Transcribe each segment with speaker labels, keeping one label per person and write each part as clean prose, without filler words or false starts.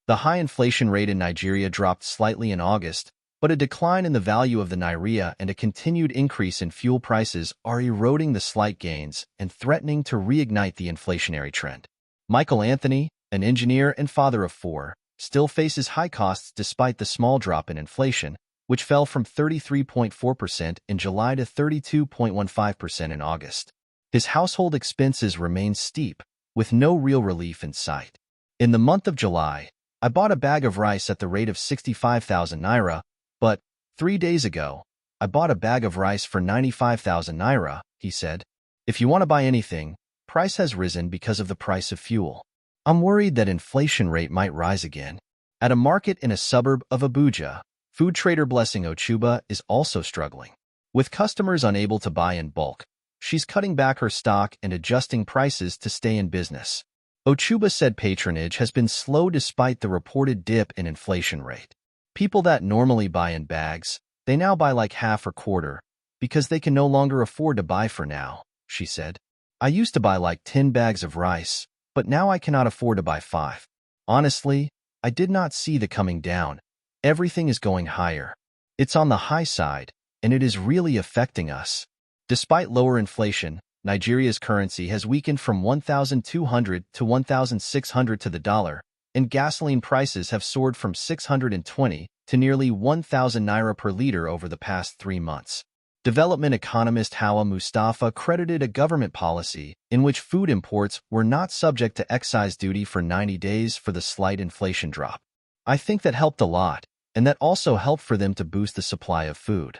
Speaker 1: The high inflation rate in Nigeria dropped slightly in August, but a decline in the value of the nairia and a continued increase in fuel prices are eroding the slight gains and threatening to reignite the inflationary trend. Michael Anthony, an engineer and father of four, still faces high costs despite the small drop in inflation, which fell from 33.4% in July to 32.15% in August. His household expenses remain steep, with no real relief in sight. In the month of July, I bought a bag of rice at the rate of 65,000 naira, but 3 days ago, I bought a bag of rice for 95,000 naira, he said. If you want to buy anything, price has risen because of the price of fuel. I'm worried that inflation rate might rise again. At a market in a suburb of Abuja, food trader Blessing Ochuba is also struggling. With customers unable to buy in bulk, she's cutting back her stock and adjusting prices to stay in business. Ochuba said patronage has been slow despite the reported dip in inflation rate. People that normally buy in bags, they now buy like half or quarter, because they can no longer afford to buy for now, she said. I used to buy like 10 bags of rice, but now I cannot afford to buy 5. Honestly, I did not see the coming down. Everything is going higher. It's on the high side, and it is really affecting us. Despite lower inflation, Nigeria's currency has weakened from 1,200 to 1,600 to the dollar, and gasoline prices have soared from 620 to nearly 1,000 naira per liter over the past 3 months. Development economist Hawa Mustafa credited a government policy in which food imports were not subject to excise duty for 90 days for the slight inflation drop. I think that helped a lot, and that also helped for them to boost the supply of food.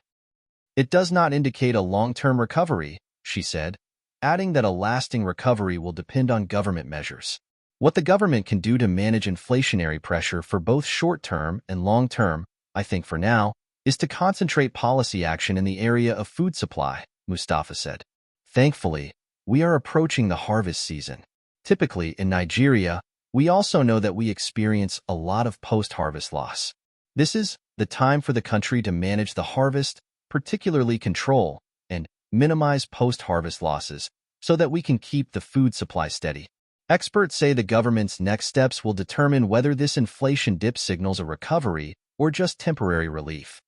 Speaker 1: It does not indicate a long-term recovery, she said, adding that a lasting recovery will depend on government measures. What the government can do to manage inflationary pressure for both short-term and long-term, I think for now, is to concentrate policy action in the area of food supply, Mustafa said. Thankfully, we are approaching the harvest season. Typically, in Nigeria, we also know that we experience a lot of post-harvest loss. This is the time for the country to manage the harvest, particularly control and minimize post-harvest losses, so that we can keep the food supply steady. Experts say the government's next steps will determine whether this inflation dip signals a recovery or just temporary relief.